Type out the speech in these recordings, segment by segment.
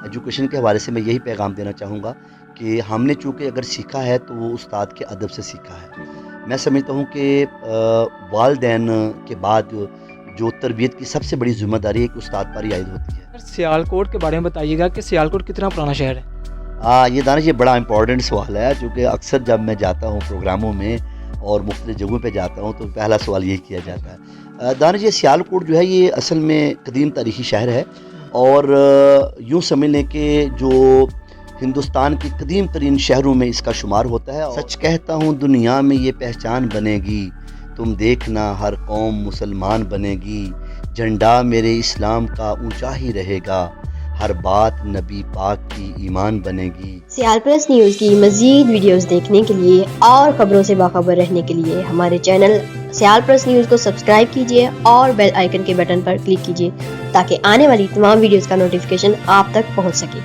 Education کے حوالے سے میں یہی پیغام دینا چاہوں گا کہ ہم نے چونکہ اگر سیکھا ہے تو وہ استاد کے ادب سے سیکھا ہے. میں سمجھتا ہوں کہ والدین کے بعد جو تربیت کی سب سے بڑی ذمہ داری ایک استاد پر ہی عائد ہوتی ہے. سر سیالکوٹ کے بارے میں بتائیے گا کہ سیالکوٹ کتنا پرانا شہر ہے؟ یہ دانش یہ بڑا امپورٹنٹ سوال ہے، چونکہ اکثر جب میں جاتا ہوں پروگراموں میں اور مختلف جگہوں پہ جاتا ہوں تو پہلا سوال یہی کیا جاتا ہے. دانش یہ سیالکوٹ جو ہے یہ اصل میں قدیم تاریخی شہر ہے، اور یوں سمجھ لیں کہ جو ہندوستان کی قدیم ترین شہروں میں اس کا شمار ہوتا ہے. سچ کہتا ہوں دنیا میں یہ پہچان بنے گی، تم دیکھنا ہر قوم مسلمان بنے گی، جھنڈا میرے اسلام کا اونچا ہی رہے گا، ہر بات نبی پاک کی ایمان بنے گی. سیال پلس نیوز کی مزید ویڈیوز دیکھنے کے لیے اور خبروں سے باخبر رہنے کے لیے ہمارے چینل سیال پلس نیوز کو سبسکرائب کیجیے اور بیل آئیکن کے بٹن پر کلک کیجیے تاکہ آنے والی تمام ویڈیوز کا نوٹیفیکیشن آپ تک پہنچ سکے.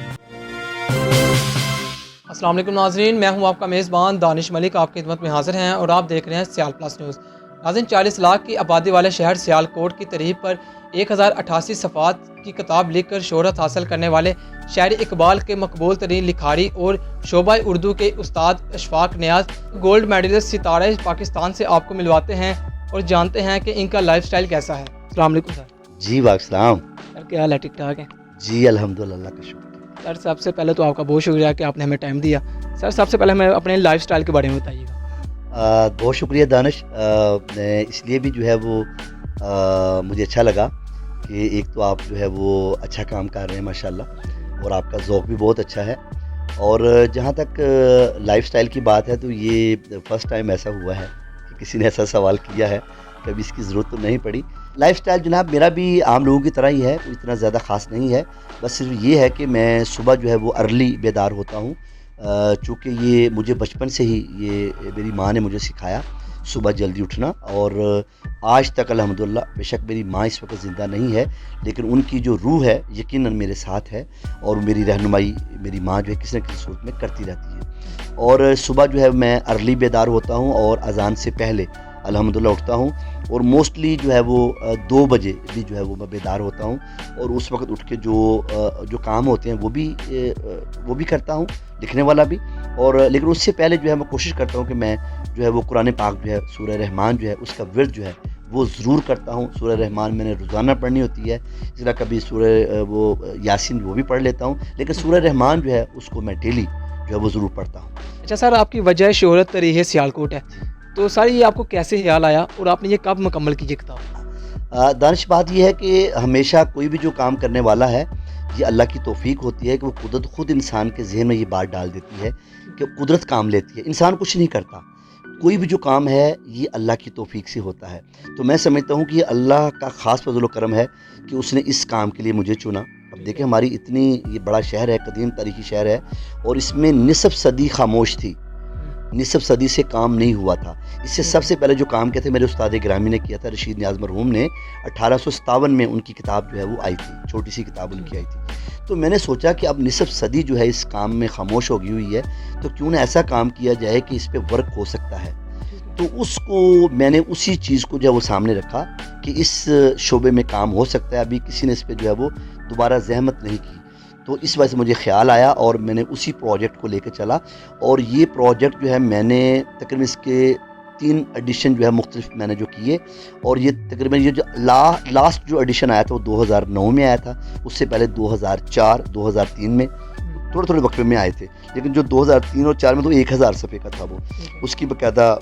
السلام علیکم ناظرین، میں ہوں آپ کا میزبان دانش ملک، آپ کی خدمت میں حاضر ہیں اور آپ دیکھ رہے ہیں سیال پلس نیوز. ناظرین، 40 لاکھ کی آبادی والے شہر سیالکوٹ کی ترغیب پر 1088 صفحات کی کتاب لکھ کر شہرت حاصل کرنے والے شاعر اقبال کے مقبول ترین لکھاری اور شعبہ اردو کے استاد اشفاق نیاز گولڈ میڈلسٹ ستارہ پاکستان سے آپ کو ملواتے ہیں اور جانتے ہیں کہ ان کا لائف سٹائل کیسا ہے. السلام علیکم سر. جی وعلیکم السلام. سر کیا حال ہے؟ ٹھیک ٹھاک ہے؟ جی الحمدللہ، اللہ کا شکر. سر سب سے پہلے تو آپ کا بہت شکریہ کہ آپ نے ہمیں ٹائم دیا. سر سب سے پہلے ہمیں اپنے لائف سٹائل کے بارے میں بتائیے گا. بہت شکریہ دانش. میں اس لیے بھی جو ہے وہ مجھے اچھا لگا کہ ایک تو آپ جو ہے وہ اچھا کام کر رہے ہیں ماشاءاللہ، اور آپ کا ذوق بھی بہت اچھا ہے. اور جہاں تک لائف سٹائل کی بات ہے تو یہ فرسٹ ٹائم ایسا ہوا ہے کہ کسی نے ایسا سوال کیا ہے، کبھی اس کی ضرورت تو نہیں پڑی. لائف سٹائل جناب میرا بھی عام لوگوں کی طرح ہی ہے، کوئی اتنا زیادہ خاص نہیں ہے. بس صرف یہ ہے کہ میں صبح جو ہے وہ ارلی بیدار ہوتا ہوں، چونکہ یہ مجھے بچپن سے ہی یہ میری ماں نے مجھے سکھایا صبح جلدی اٹھنا. اور آج تک الحمدللہ، بے شک میری ماں اس وقت زندہ نہیں ہے لیکن ان کی جو روح ہے یقیناً میرے ساتھ ہے، اور میری رہنمائی میری ماں جو ہے کسی نہ کسی صورت میں کرتی رہتی ہے. اور صبح جو ہے میں ارلی بیدار ہوتا ہوں اور اذان سے پہلے الحمدللہ اٹھتا ہوں، اور موسٹلی جو ہے وہ 2 بجے بھی جو ہے وہ میں بیدار ہوتا ہوں. اور اس وقت اٹھ کے جو کام ہوتے ہیں وہ بھی کرتا ہوں، لکھنے والا بھی. اور لیکن اس سے پہلے جو ہے میں کوشش کرتا ہوں کہ میں جو ہے وہ قرآن پاک جو ہے سورہ رحمان جو ہے اس کا ورد جو ہے وہ ضرور کرتا ہوں. سورہ رحمان میں نے روزانہ پڑھنی ہوتی ہے، اس طرح کبھی سورہ وہ یاسین وہ بھی پڑھ لیتا ہوں، لیکن سورہ رحمان جو ہے اس کو میں ڈیلی جو ہے وہ ضرور پڑھتا ہوں. اچھا سر، آپ کی وجہ شہرت تاریخ سیالکوٹ ہے، تو سر یہ آپ کو کیسے خیال آیا اور آپ نے یہ کب مکمل کی یہ کتاب؟ دانش بات یہ ہے کہ ہمیشہ کوئی بھی جو کام کرنے والا ہے یہ اللہ کی توفیق ہوتی ہے کہ وہ قدرت خود انسان کے ذہن میں یہ بات ڈال دیتی ہے کہ قدرت کام لیتی ہے، انسان کچھ نہیں کرتا. کوئی بھی جو کام ہے یہ اللہ کی توفیق سے ہوتا ہے. تو میں سمجھتا ہوں کہ یہ اللہ کا خاص فضل و کرم ہے کہ اس نے اس کام کے لیے مجھے چنا. اب دیکھیں ہماری اتنی یہ بڑا شہر ہے، قدیم تاریخی شہر ہے، اور اس میں نصف صدی خاموش تھی، نصف صدی سے کام نہیں ہوا تھا. اس سے سب سے پہلے جو کام کیا تھے میرے استاد گرامی نے کیا تھا، رشید نیاز مرحوم نے. 1857 میں ان کی کتاب جو ہے وہ آئی تھی، چھوٹی سی کتاب ان کی آئی تھی. تو میں نے سوچا کہ اب نصف صدی جو ہے اس کام میں خاموش ہو گئی ہوئی ہے، تو کیوں نہ ایسا کام کیا جائے کہ اس پہ ورک ہو سکتا ہے. تو اس کو میں نے اسی چیز کو جو ہے وہ سامنے رکھا کہ اس شعبے میں کام ہو سکتا ہے. ابھی کسی نے اس پہ جو ہے وہ دوبارہ زحمت نہیں کی، تو اس وجہ سے مجھے خیال آیا اور میں نے اسی پروجیکٹ کو لے کے چلا. اور یہ پروجیکٹ جو ہے میں نے تقریباً اس کے 3 ایڈیشن جو ہے مختلف میں نے جو کیے، اور یہ تقریباً یہ جو لاسٹ جو ایڈیشن آیا تھا وہ 2009 میں آیا تھا. اس سے پہلے 2004 2003 میں تھوڑے تھوڑے وقفے میں آئے تھے، لیکن جو 2003 اور 4 میں تو 1000 صفحے کا تھا وہ. اس کی باقاعدہ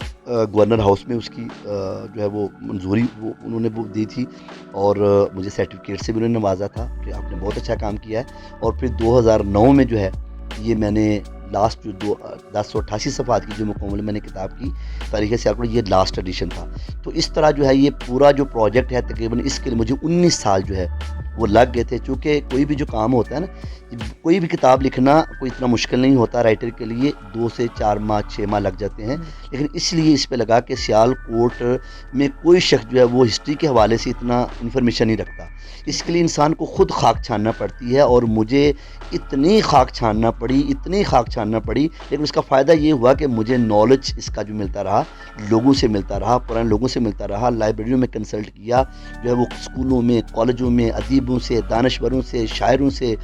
گورنر ہاؤس میں اس کی جو ہے وہ منظوری وہ انہوں نے وہ دی تھی، اور مجھے سرٹیفکیٹ سے بھی انہوں نے نوازا تھا کہ آپ نے بہت اچھا کام کیا ہے. اور پھر 2009 میں جو ہے یہ میں نے لاسٹ جو 1088 صفحات کی جو مکمل میں نے کتاب کی تاریخ سیالکوٹ، یہ لاسٹ ایڈیشن تھا. تو اس طرح جو ہے یہ پورا جو پروجیکٹ ہے تقریباً اس کے لیے مجھے 19 سال جو ہے وہ لگ گئے تھے. چونکہ کوئی بھی جو کام ہوتا ہے نا، کوئی بھی کتاب لکھنا کوئی اتنا مشکل نہیں ہوتا. رائٹر کے لیے 2 سے 4 ماہ 6 ماہ لگ جاتے ہیں، لیکن اس لیے اس پہ لگا کہ سیالکوٹ میں کوئی شخص جو ہے وہ ہسٹری کے حوالے سے اتنا انفارمیشن نہیں رکھتا. اس کے لیے انسان کو خود خاک چھاننا پڑتی ہے، اور مجھے اتنی خاک چھاننا پڑی، لیکن اس کا فائدہ یہ ہوا کہ مجھے نالج اس کا جو ملتا رہا، لوگوں سے ملتا رہا، پرانے لوگوں سے ملتا رہا، لائبریریوں میں کنسلٹ کیا، جو ہے وہ اسکولوں میں، کالجوں میں، ادیبوں سے، دانشوروں سے، شاعروں سے،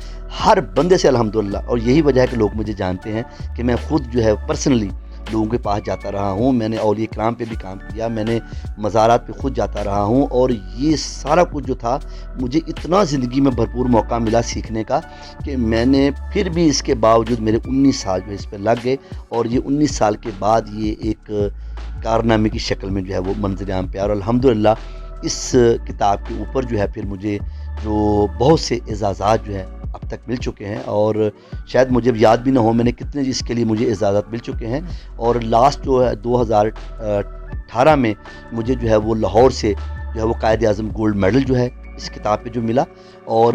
ہر بندے آئندہ سے الحمدللہ، اور یہی وجہ ہے کہ لوگ مجھے جانتے ہیں کہ میں خود جو ہے پرسنلی لوگوں کے پاس جاتا رہا ہوں. میں نے اولیاء کرام پہ بھی کام کیا، میں نے مزارات پہ خود جاتا رہا ہوں، اور یہ سارا کچھ جو تھا مجھے اتنا زندگی میں بھرپور موقع ملا سیکھنے کا کہ میں نے پھر بھی اس کے باوجود میرے 19 سال جو ہے اس پہ لگ گئے، اور یہ 19 سال کے بعد یہ ایک کارنامے کی شکل میں جو ہے وہ منظر عام پہ آیا. اور الحمدللہ اس کتاب کے اوپر جو ہے پھر مجھے جو بہت سے اعزازات جو ہے اب تک مل چکے ہیں، اور شاید مجھے یاد بھی نہ ہو میں نے کتنے اس کے لیے مجھے اعزازات مل چکے ہیں. اور لاسٹ جو ہے 2018 میں مجھے جو ہے وہ لاہور سے جو ہے وہ قائد اعظم گولڈ میڈل جو ہے اس کتاب پہ جو ملا، اور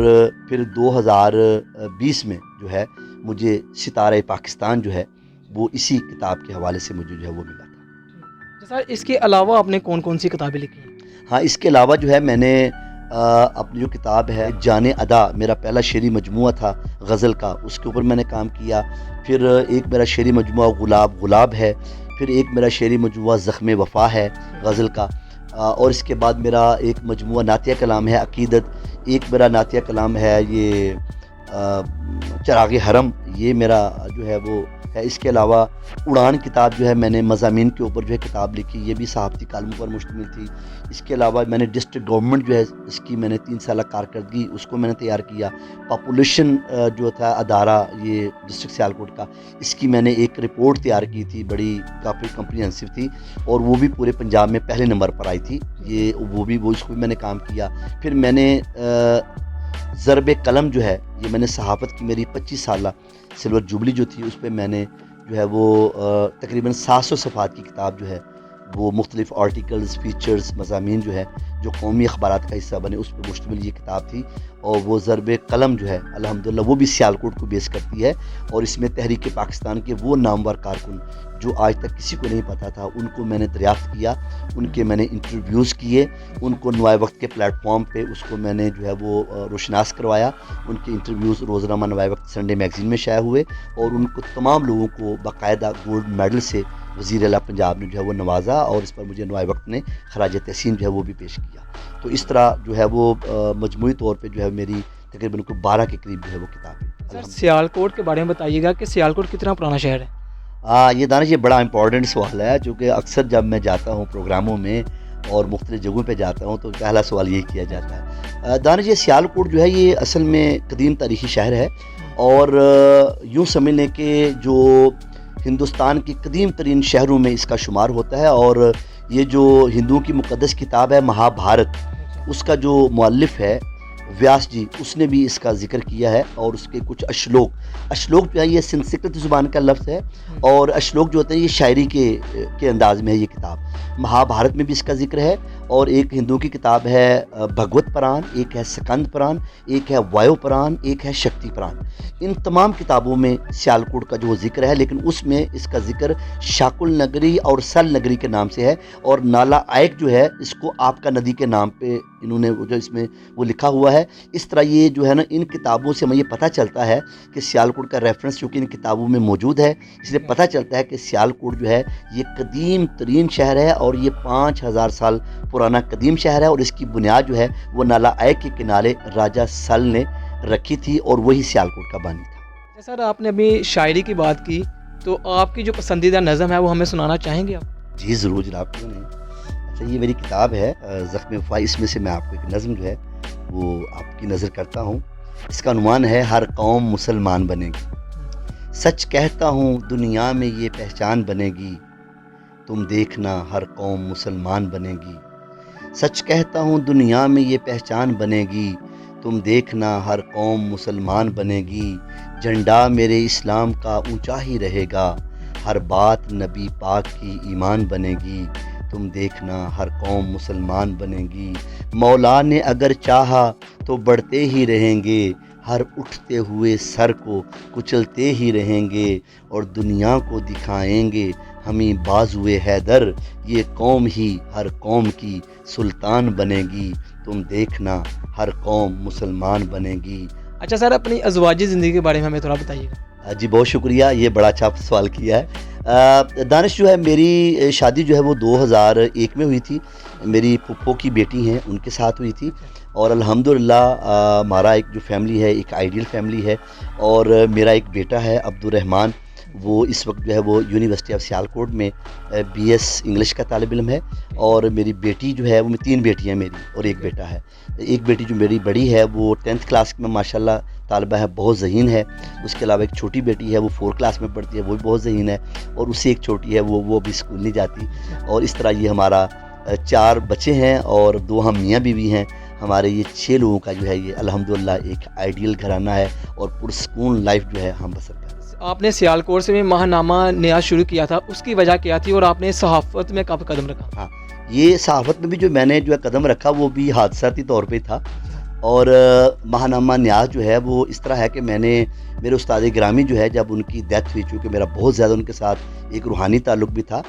پھر 2020 میں جو ہے مجھے ستارہ پاکستان جو ہے وہ اسی کتاب کے حوالے سے مجھے جو ہے وہ ملا تھا. سر اس کے علاوہ آپ نے کون کون سی کتابیں لکھی ہیں؟ ہاں، اس کے علاوہ جو ہے میں نے اپنی جو کتاب ہے جان ادا، میرا پہلا شعری مجموعہ تھا غزل کا، اس کے اوپر میں نے کام کیا. پھر ایک میرا شعری مجموعہ گلاب ہے. پھر ایک میرا شعری مجموعہ زخم وفا ہے غزل کا. اور اس کے بعد میرا ایک مجموعہ نعتیہ کلام ہے عقیدت. ایک میرا نعتیہ کلام ہے یہ چراغ حرم، یہ میرا جو ہے وہ ہے. اس کے علاوہ اڑان کتاب جو ہے میں نے مضامین کے اوپر جو ہے کتاب لکھی، یہ بھی صحافتی کالموں پر مشتمل تھی. اس کے علاوہ میں نے ڈسٹرکٹ گورنمنٹ جو ہے اس کی میں نے 3 سالہ کارکردگی اس کو میں نے تیار کیا. پاپولیشن جو تھا ادارہ یہ ڈسٹرکٹ سیالکوٹ کا، اس کی میں نے ایک رپورٹ تیار کی تھی، بڑی کافی کمپریہنسو تھی، اور وہ بھی پورے پنجاب میں پہلے نمبر پر آئی تھی. اس کو بھی میں نے کام کیا. پھر میں نے ضرب قلم جو ہے یہ میں نے صحافت کی میری 25 سالہ سلور جوبلی جو تھی اس پہ میں نے جو ہے وہ تقریباً 700 صفحات کی کتاب جو ہے وہ مختلف آرٹیکلز، فیچرز، مضامین جو ہے جو قومی اخبارات کا حصہ بنے اس پہ مشتمل یہ کتاب تھی. اور وہ ضرب قلم جو ہے الحمدللہ وہ بھی سیالکوٹ کو بیس کرتی ہے، اور اس میں تحریک پاکستان کے وہ نامور کارکن جو آج تک کسی کو نہیں پتا تھا ان کو میں نے دریافت کیا، ان کے میں نے انٹرویوز کیے، ان کو نوائے وقت کے پلیٹ فارم پہ اس کو میں نے جو ہے وہ روشناس کروایا. ان کے انٹرویوز روزنامہ نوائے وقت سنڈے میگزین میں شائع ہوئے، اور ان کو تمام لوگوں کو باقاعدہ گولڈ میڈل سے وزیر اعلیٰ پنجاب نے جو ہے وہ نوازا، اور اس پر مجھے نوائے وقت نے خراج تحسین جو ہے وہ بھی پیش کیا. تو اس طرح جو ہے وہ مجموعی طور پہ جو ہے میری تقریباً 12 کے قریب جو ہے وہ کتاب ہے. سر سیالکوٹ کے بارے میں بتائیے گا کہ سیالکوٹ کتنا پرانا شہر ہے؟ یہ دانش یہ بڑا امپورٹنٹ سوال ہے، چونکہ اکثر جب میں جاتا ہوں پروگراموں میں اور مختلف جگہوں پہ جاتا ہوں تو پہلا سوال یہی کیا جاتا ہے. دانش یہ سیالکوٹ جو ہے یہ اصل میں قدیم تاریخی شہر ہے، اور یوں سمجھ لیں کہ جو ہندوستان کی قدیم ترین شہروں میں اس کا شمار ہوتا ہے. اور یہ جو ہندوؤں کی مقدس کتاب ہے مہا بھارت، اس کا جو مؤلف ہے ویاس جی، اس نے بھی اس کا ذکر کیا ہے، اور اس کے کچھ اشلوک جو ہے یہ سنسکرت زبان کا لفظ ہے، اور اشلوک جو ہوتے ہیں یہ شاعری کے انداز میں ہے. یہ کتاب مہا بھارت میں بھی اس کا ذکر ہے. اور ایک ہندو کی کتاب ہے بھگوت پران، ایک ہے سکند پران، ایک ہے وایو پران، ایک ہے شکتی پران. ان تمام کتابوں میں سیالکوٹ کا جو ذکر ہے، لیکن اس میں اس کا ذکر شاکل نگری اور سل نگری کے نام سے ہے، اور نالا آئک جو ہے اس کو آپ کا ندی کے نام پہ انہوں نے جو اس میں وہ لکھا ہوا ہے. اس طرح یہ جو ہے نا ان کتابوں سے ہمیں یہ پتہ چلتا ہے کہ سیالکوٹ کا ریفرنس چونکہ ان کتابوں میں موجود ہے، اس لیے پتہ چلتا ہے کہ سیالکوٹ جو ہے یہ قدیم ترین شہر ہے، اور یہ 5000 سال پرانا قدیم شہر ہے. اور اس کی بنیاد جو ہے وہ نالا آئک کے کنارے راجہ سل نے رکھی تھی، اور وہی سیالکوٹ کا بانی تھا. سر آپ نے ابھی شاعری کی بات کی، تو آپ کی جو پسندیدہ نظم ہے وہ ہمیں سنانا چاہیں گے آپ؟ جی ضرور جناب، کیوں نہیں. اچھا، یہ میری کتاب ہے زخم وفا، اس میں سے میں آپ کو ایک نظم جو ہے وہ آپ کی نظر کرتا ہوں. اس کا عنوان ہے ہر قوم مسلمان بنے گی. سچ کہتا ہوں دنیا میں یہ پہچان بنے گی، تم دیکھنا ہر قوم مسلمان بنے گی. سچ کہتا ہوں دنیا میں یہ پہچان بنے گی، تم دیکھنا ہر قوم مسلمان بنے گی. جھنڈا میرے اسلام کا اونچا ہی رہے گا، ہر بات نبی پاک کی ایمان بنے گی. تم دیکھنا ہر قوم مسلمان بنے گی. مولا نے اگر چاہا تو بڑھتے ہی رہیں گے، ہر اٹھتے ہوئے سر کو کچلتے ہی رہیں گے، اور دنیا کو دکھائیں گے ہمیں بازوئے حیدر، یہ قوم ہی ہر قوم کی سلطان بنے گی. تم دیکھنا ہر قوم مسلمان بنے گی. اچھا سر، اپنی ازواجی زندگی کے بارے میں ہمیں تھوڑا بتائیے گا. جی بہت شکریہ، یہ بڑا اچھا سوال کیا ہے. دانش جو ہے میری شادی جو ہے وہ 2001 میں ہوئی تھی. میری پھپھو کی بیٹی ہیں ان کے ساتھ ہوئی تھی. اور الحمدللہ ہمارا ایک جو فیملی ہے ایک آئیڈیل فیملی ہے، اور میرا ایک بیٹا ہے عبدالرحمن، وہ اس وقت جو ہے وہ یونیورسٹی آف سیالکوٹ میں بی ایس انگلش کا طالب علم ہے، اور میری بیٹی جو ہے وہ 3 بیٹیاں ہیں میری اور ایک بیٹا ہے۔ ایک بیٹی جو میری بڑی ہے وہ 10th کلاس میں ماشاءاللہ طالبہ ہے، بہت ذہین ہے۔ اس کے علاوہ ایک چھوٹی بیٹی ہے وہ 4 کلاس میں پڑھتی ہے، وہ بھی بہت ذہین ہے، اور اس سے ایک چھوٹی ہے وہ بھی اسکول نہیں جاتی۔ اور اس طرح یہ ہمارا 4 بچے ہیں اور 2 ہم میاں بیوی ہیں۔ ہمارے یہ 6 لوگوں کا جو ہے یہ الحمدللہ ایک آئیڈیل گھرانہ ہے، اور پرسکون لائف جو ہے ہم بسر کرتے ہیں۔ آپ نے سیالکوٹ سے میں ماہنامہ نیاز شروع کیا تھا، اس کی وجہ کیا تھی، اور آپ نے صحافت میں کب قدم رکھا؟ ہاں، یہ صحافت میں بھی جو میں نے جو ہے قدم رکھا وہ بھی حادثاتی طور پہ تھا، اور ماہنامہ نیاز جو ہے وہ اس طرح ہے کہ میں نے میرے استاد گرامی جو ہے جب ان کی ڈیتھ ہوئی، چونکہ میرا بہت زیادہ ان کے ساتھ ایک روحانی تعلق بھی تھا،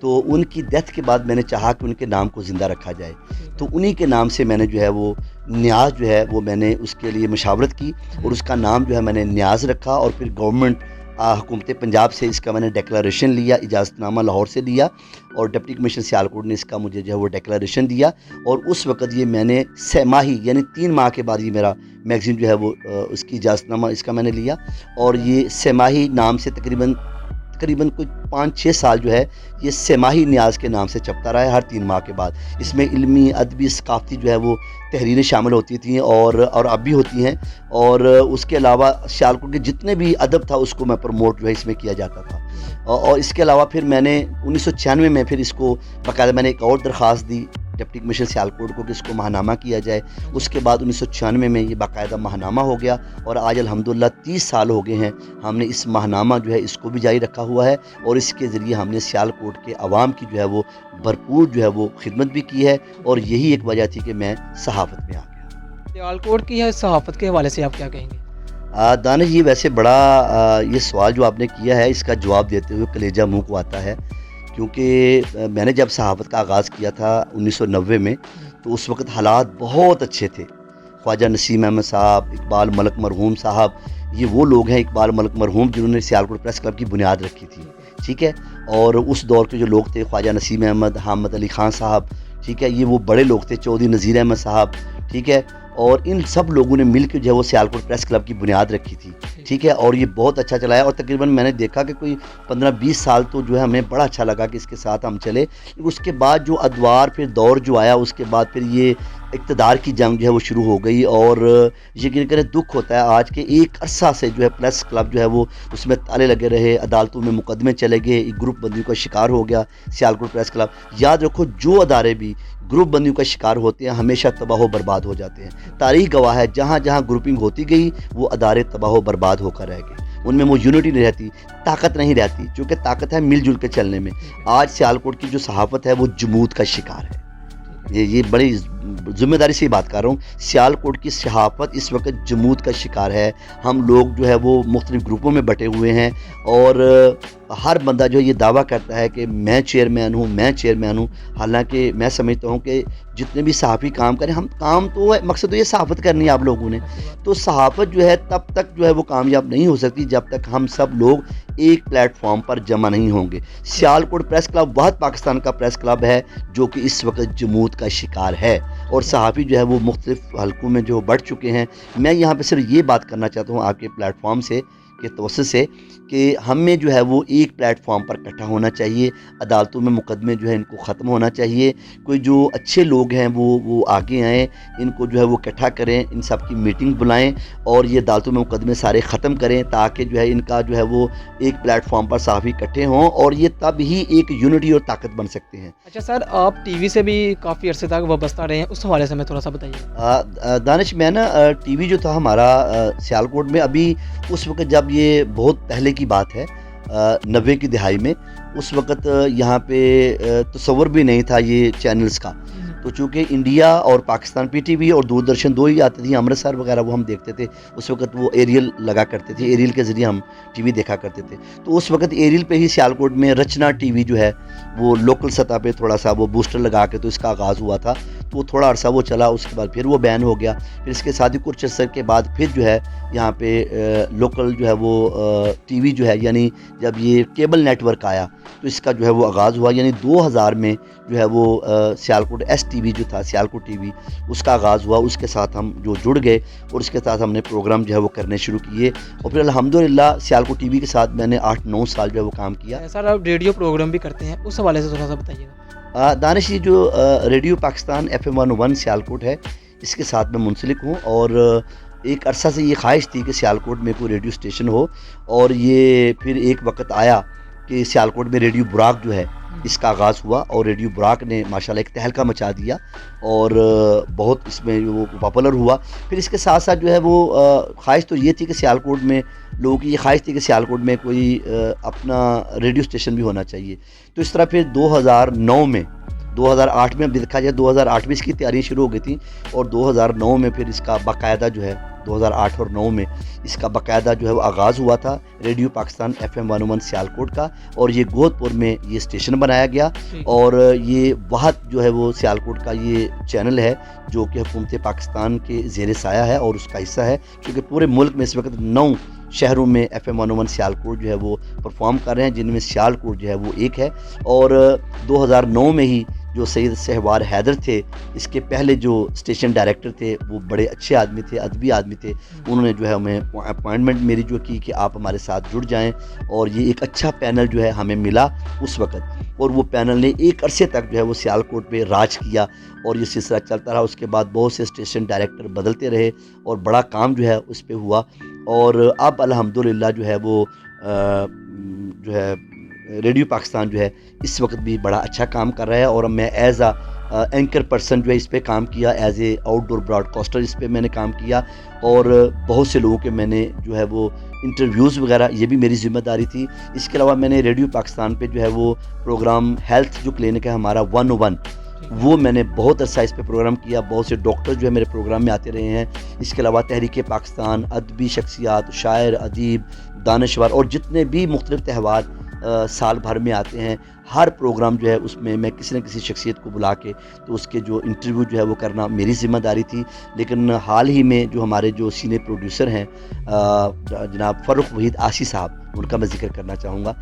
تو ان کی ڈیتھ کے بعد میں نے چاہا کہ ان کے نام کو زندہ رکھا جائے، تو انہی کے نام سے میں نے جو ہے وہ نیاز جو ہے وہ میں نے اس کے لیے مشاورت کی، اور اس کا نام جو ہے میں نے نیاز رکھا، اور پھر گورنمنٹ حکومت پنجاب سے اس کا میں نے ڈیکلریشن لیا، اجازت نامہ لاہور سے لیا، اور ڈپٹی کمشنر سیالکوٹ نے اس کا مجھے جو ہے وہ ڈیکلریشن دیا، اور اس وقت یہ میں نے 6 ماہی یعنی 3 ماہ کے بعد یہ میرا میگزین جو ہے وہ اس کی اجازت نامہ اس کا میں نے لیا، اور یہ 6 ماہی نام سے تقریباً کوئی 5-6 سال جو ہے یہ 6 ماہی نیاز کے نام سے چپتا رہا ہے ہر 3 ماہ کے بعد۔ اس میں علمی، ادبی، ثقافتی جو ہے وہ تحریریں شامل ہوتی تھیں، اور اب بھی ہوتی ہیں، اور اس کے علاوہ سیالکوٹ کے جتنے بھی ادب تھا اس کو میں پروموٹ جو ہے اس میں کیا جاتا تھا۔ اور اس کے علاوہ پھر میں نے 1996 میں پھر اس کو باقاعدہ میں نے ایک اور درخواست دی ڈپٹی کمشنر سیالکوٹ کو کہ اس کو ماہنامہ کیا جائے۔ اس کے بعد 1996 میں یہ باقاعدہ ماہنامہ ہو گیا، اور آج الحمدللہ 30 سال ہو گئے ہیں ہم نے اس ماہنامہ جو ہے اس کو بھی جاری رکھا ہوا ہے، اور اس کے ذریعے ہم نے سیالکوٹ کے عوام کی جو ہے وہ بھرپور جو ہے وہ خدمت بھی کی ہے، اور یہی ایک وجہ تھی کہ میں صحافت میں آ گیا۔ سیالکوٹ کی صحافت کے حوالے سے آپ کیا کہیں گے؟ دانش، یہ ویسے بڑا یہ سوال جو آپ نے کیا ہے اس کا جواب دیتے ہوئے کلیجہ منہ کو آتا ہے، کیونکہ میں نے جب صحافت کا آغاز کیا تھا 1990 میں، تو اس وقت حالات بہت اچھے تھے۔ خواجہ نسیم احمد صاحب، اقبال ملک مرحوم صاحب، یہ وہ لوگ ہیں اقبال ملک مرحوم جنہوں نے سیالکوٹ پریس کلب کی بنیاد رکھی تھی، ٹھیک ہے، اور اس دور کے جو لوگ تھے خواجہ نسیم احمد، حامد علی خان صاحب، ٹھیک ہے، یہ وہ بڑے لوگ تھے، چودھری نذیر احمد صاحب، ٹھیک ہے، اور ان سب لوگوں نے مل کے جو ہے وہ سیالکوٹ پریس کلب کی بنیاد رکھی تھی، ٹھیک ہے، اور یہ بہت اچھا چلا ہے، اور تقریباً میں نے دیکھا کہ کوئی 15-20 سال تو جو ہے ہمیں بڑا اچھا لگا کہ اس کے ساتھ ہم چلے۔ اس کے بعد جو ادوار پھر دور جو آیا، اس کے بعد پھر یہ اقتدار کی جنگ جو ہے وہ شروع ہو گئی، اور یقین کریں دکھ ہوتا ہے آج کے ایک عرصہ سے جو ہے پریس کلب جو ہے وہ اس میں تالے لگے رہے، عدالتوں میں مقدمے چلے گئے، ایک گروپ بندیوں کا شکار ہو گیا سیالکوٹ پریس کلب۔ یاد رکھو جو ادارے بھی گروپ بندیوں کا شکار ہوتے ہیں ہمیشہ تباہ و برباد ہو جاتے ہیں۔ تاریخ گواہ ہے جہاں جہاں گروپنگ ہوتی گئی وہ ادارے تباہ و برباد ہو کر رہ گئے، ان میں وہ یونٹی نہیں رہتی، طاقت نہیں رہتی، چونکہ طاقت ہے مل جل کے چلنے میں۔ آج سیالکوٹ کی جو صحافت ہے وہ جمود کا شکار ہے، یہ بڑی ذمہ داری سے بات کر رہا ہوں، سیالکوٹ کی صحافت اس وقت جمود کا شکار ہے۔ ہم لوگ جو ہے وہ مختلف گروپوں میں بٹے ہوئے ہیں، اور ہر بندہ جو ہے یہ دعویٰ کرتا ہے کہ میں چیئرمین ہوں، حالانکہ میں سمجھتا ہوں کہ جتنے بھی صحافی کام کریں، ہم کام تو ہے، مقصد تو یہ صحافت کرنی ہے آپ لوگوں نے، تو صحافت جو ہے تب تک جو ہے وہ کامیاب نہیں ہو سکتی جب تک ہم سب لوگ ایک پلیٹ فارم پر جمع نہیں ہوں گے۔ سیالکوٹ پریس کلب واحد پاکستان کا پریس کلب ہے جو کہ اس وقت جمود کا شکار ہے، اور صحافی جو ہے وہ مختلف حلقوں میں جو بڑھ چکے ہیں۔ میں یہاں پہ صرف یہ بات کرنا چاہتا ہوں آپ کے پلیٹ فارم سے کے توسط سے کہ ہمیں جو ہے وہ ایک پلیٹ فارم پر اکٹھا ہونا چاہیے، عدالتوں میں مقدمے جو ہیں ان کو ختم ہونا چاہیے، کوئی جو اچھے لوگ ہیں وہ آگے آئیں، ان کو جو ہے وہ اکٹھا کریں، ان سب کی میٹنگ بلائیں، اور یہ عدالتوں میں مقدمے سارے ختم کریں، تاکہ جو ہے ان کا جو ہے وہ ایک پلیٹ فارم پر صحافی اکٹھے ہوں، اور یہ تب ہی ایک یونٹی اور طاقت بن سکتے ہیں۔ اچھا سر، آپ ٹی وی سے بھی کافی عرصے تک وابستہ رہے ہیں، اس حوالے سے میں تھوڑا سا بتائیے۔ دانش، میں نا ٹی وی جو تھا ہمارا سیالکوٹ میں، ابھی اس وقت جب یہ بہت پہلے کی بات ہے 90 کی دہائی میں، اس وقت یہاں پہ تصور بھی نہیں تھا یہ چینلز کا، تو چونکہ انڈیا اور پاکستان پی ٹی وی اور دوردرشن 2 ہی آتی تھی، امرتسر وغیرہ وہ ہم دیکھتے تھے، اس وقت وہ ایریل لگا کرتے تھے، ایریل کے ذریعے ہم ٹی وی دیکھا کرتے تھے، تو اس وقت ایریل پہ ہی سیالکوٹ میں رچنا ٹی وی جو ہے وہ لوکل سطح پہ تھوڑا سا وہ بوسٹر لگا کے تو اس کا آغاز ہوا تھا، تو تھوڑا عرصہ وہ چلا، اس کے بعد پھر وہ بین ہو گیا، پھر اس کے ساتھ ہی کچھ عرصے کے بعد پھر جو ہے یہاں پہ لوکل جو ہے وہ ٹی وی جو ہے، یعنی جب یہ کیبل نیٹ ورک آیا تو اس کا جو ہے وہ آغاز ہوا، یعنی 2000 میں جو ہے وہ Sialkot S T T V جو تھا سیالکوٹ ٹی وی اس کا آغاز ہوا، اس کے ساتھ ہم جو جڑ گئے اور اس کے ساتھ ہم نے پروگرام جو ہے وہ کرنے شروع کیے اور پھر الحمدللہ سیالکوٹ ٹی وی کے ساتھ میں نے 8-9 سال جو ہے وہ کام کیا۔ سر آپ ریڈیو پروگرام بھی کرتے ہیں، اس حوالے سے تھوڑا سا بتائیے گا۔ دانش جی جو ریڈیو پاکستان FM 101 سیالکوٹ ہے اس کے ساتھ میں منسلک ہوں، اور ایک عرصہ سے یہ خواہش تھی کہ سیالکوٹ میں کوئی ریڈیو اسٹیشن ہو، اور یہ پھر ایک وقت آیا کہ سیالکوٹ میں ریڈیو براق جو ہے اس کا آغاز ہوا، اور ریڈیو براق نے ماشاءاللہ ایک تہلکہ مچا دیا اور بہت اس میں وہ پاپولر ہوا۔ پھر اس کے ساتھ ساتھ جو ہے وہ خواہش تو یہ تھی کہ سیالکوٹ میں لوگوں کی یہ خواہش تھی کہ سیالکوٹ میں کوئی اپنا ریڈیو اسٹیشن بھی ہونا چاہیے، تو اس طرح پھر 2009 میں 2008 میں اب دیکھا جائے 2008 میں اس کی تیاریاں شروع ہو گئی تھیں، اور 2009 میں پھر اس کا باقاعدہ جو ہے 2008 اور 9 میں اس کا باقاعدہ جو ہے وہ آغاز ہوا تھا ریڈیو پاکستان FM 101 سیالکوٹ کا، اور یہ گوہد پور میں یہ اسٹیشن بنایا گیا، اور یہ وحد جو ہے وہ سیالکوٹ کا یہ چینل ہے جو کہ حکومت پاکستان کے زیر سایہ ہے اور اس کا حصہ ہے، کیونکہ پورے ملک میں اس وقت 9 شہروں میں FM 101 سیالکوٹ جو ہے وہ پرفارم کر رہے ہیں، جن میں سیالکوٹ جو ہے وہ ایک ہے۔ اور 2009 میں ہی جو سید سہوار حیدر تھے، اس کے پہلے جو اسٹیشن ڈائریکٹر تھے، وہ بڑے اچھے آدمی تھے، ادبی آدمی تھے، انہوں نے جو ہے ہمیں اپوائنٹمنٹ میری جو کی کہ آپ ہمارے ساتھ جڑ جائیں، اور یہ ایک اچھا پینل جو ہے ہمیں ملا اس وقت، اور وہ پینل نے ایک عرصے تک جو ہے وہ سیالکوٹ پہ راج کیا، اور یہ سلسلہ چلتا رہا۔ اس کے بعد بہت سے اسٹیشن ڈائریکٹر بدلتے رہے اور بڑا کام جو ہے اس پہ ہوا، اور اب الحمدللہ جو ہے وہ جو ہے ریڈیو پاکستان جو ہے اس وقت بھی بڑا اچھا کام کر رہا ہے، اور میں ایز اے اینکر پرسن جو ہے اس پہ کام کیا، as a outdoor broadcaster اس پہ میں نے کام کیا، اور بہت سے لوگوں کے میں نے جو ہے وہ انٹرویوز وغیرہ یہ بھی میری ذمہ داری تھی۔ اس کے علاوہ میں نے ریڈیو پاکستان پہ جو ہے وہ پروگرام ہیلتھ جو کلینک ہے ہمارا 101 وہ میں نے بہت عرصہ اس پہ پروگرام کیا، بہت سے ڈاکٹر جو ہے میرے پروگرام میں آتے رہے ہیں۔ اس کے علاوہ تحریک پاکستان، ادبی شخصیات، شاعر، ادیب، دانشور، اور جتنے بھی مختلف تہوار سال بھر میں آتے ہیں، ہر پروگرام جو ہے اس میں میں کسی نہ کسی شخصیت کو بلا کے تو اس کے جو انٹرویو جو ہے وہ کرنا میری ذمہ داری تھی۔ لیکن حال ہی میں جو ہمارے جو سینئر پروڈیوسر ہیں جناب فرخ وحید آسی صاحب، ان کا میں ذکر کرنا چاہوں گا،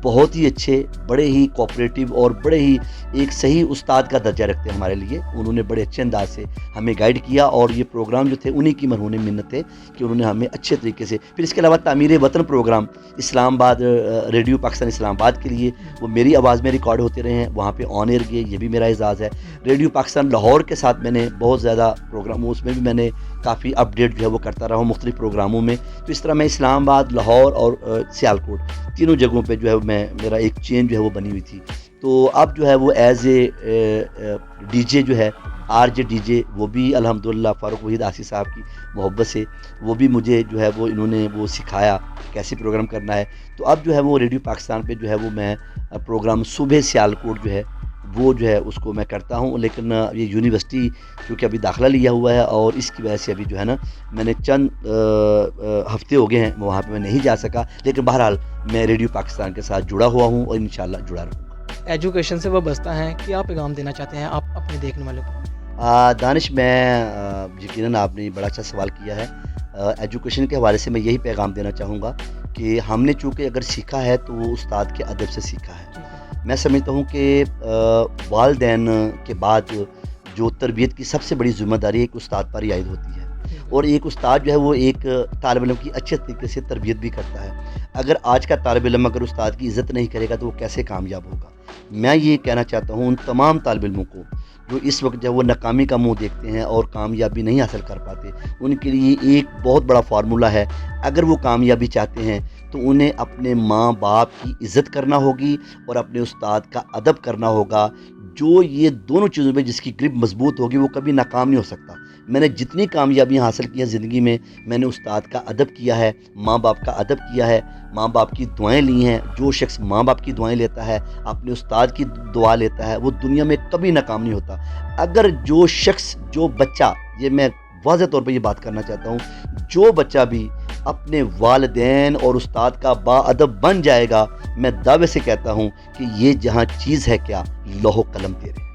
بہت ہی اچھے، بڑے ہی کوآپریٹیو اور بڑے ہی ایک صحیح استاد کا درجہ رکھتے ہیں ہمارے لیے۔ انہوں نے بڑے اچھے انداز سے ہمیں گائیڈ کیا، اور یہ پروگرام جو تھے انہی کی مرہون منت ہے کہ انہوں نے ہمیں اچھے طریقے سے۔ پھر اس کے علاوہ تعمیر وطن پروگرام اسلام آباد، ریڈیو پاکستان اسلام آباد کے لیے وہ میری آواز میں ریکارڈ ہوتے رہے ہیں، وہاں پہ آن ایئر گئے، یہ بھی میرا اعزاز ہے۔ ریڈیو پاکستان لاہور کے ساتھ میں نے بہت زیادہ پروگرام، اس میں بھی میں نے کافی اپڈیٹ جو ہے وہ کرتا رہا ہوں مختلف پروگراموں میں۔ تو اس طرح میں اسلام آباد، لاہور اور سیالکوٹ تینوں جگہوں پہ جو ہے میرا ایک چین جو ہے وہ بنی ہوئی تھی۔ تو اب جو ہے وہ ایز اے ڈی جے جو ہے RJ DJ، وہ بھی الحمدللہ فاروق وحید آسی صاحب کی محبت سے وہ بھی مجھے جو ہے وہ انہوں نے وہ سکھایا کیسے پروگرام کرنا ہے۔ تو اب جو ہے وہ ریڈیو پاکستان پہ جو ہے وہ میں پروگرام صبح سیالکوٹ جو ہے وہ جو ہے اس کو میں کرتا ہوں، لیکن یہ یونیورسٹی کیونکہ ابھی داخلہ لیا ہوا ہے اور اس کی وجہ سے ابھی جو ہے نا میں نے چند ہفتے ہو گئے ہیں وہاں پہ میں نہیں جا سکا، لیکن بہرحال میں ریڈیو پاکستان کے ساتھ جڑا ہوا ہوں اور انشاءاللہ جڑا رہوں گا۔ ایجوکیشن سے وابستہ ہیں، کیا پیغام دینا چاہتے ہیں آپ اپنے دیکھنے والوں کو؟ دانش، میں یقیناً آپ نے بڑا اچھا سوال کیا ہے۔ ایجوکیشن کے حوالے سے میں یہی پیغام دینا چاہوں گا کہ ہم نے چونکہ اگر سیکھا ہے تو وہ استاد کے ادب سے سیکھا ہے۔ میں سمجھتا ہوں کہ والدین کے بعد جو تربیت کی سب سے بڑی ذمہ داری ایک استاد پر ہی عائد ہوتی ہے، اور ایک استاد جو ہے وہ ایک طالب علم کی اچھے طریقے سے تربیت بھی کرتا ہے۔ اگر آج کا طالب علم اگر استاد کی عزت نہیں کرے گا تو وہ کیسے کامیاب ہوگا؟ میں یہ کہنا چاہتا ہوں ان تمام طالب علموں کو جو اس وقت جو وہ ناکامی کا منہ دیکھتے ہیں اور کامیابی نہیں حاصل کر پاتے، ان کے لیے ایک بہت بڑا فارمولہ ہے۔ اگر وہ کامیابی چاہتے ہیں تو انہیں اپنے ماں باپ کی عزت کرنا ہوگی اور اپنے استاد کا ادب کرنا ہوگا۔ جو یہ دونوں چیزوں میں جس کی گرپ مضبوط ہوگی وہ کبھی ناکام نہیں ہو سکتا۔ میں نے جتنی کامیابیاں حاصل کی ہیں زندگی میں نے استاد کا ادب کیا ہے، ماں باپ کا ادب کیا ہے، ماں باپ کی دعائیں لی ہیں۔ جو شخص ماں باپ کی دعائیں لیتا ہے، اپنے استاد کی دعا لیتا ہے، وہ دنیا میں کبھی ناکام نہیں ہوتا۔ اگر جو شخص، جو بچہ، یہ میں واضح طور پہ یہ بات کرنا چاہتا ہوں، جو بچہ بھی اپنے والدین اور استاد کا با ادب بن جائے گا، میں دعوے سے کہتا ہوں کہ یہ جہاں چیز ہے کیا، لوح و قلم تیرے۔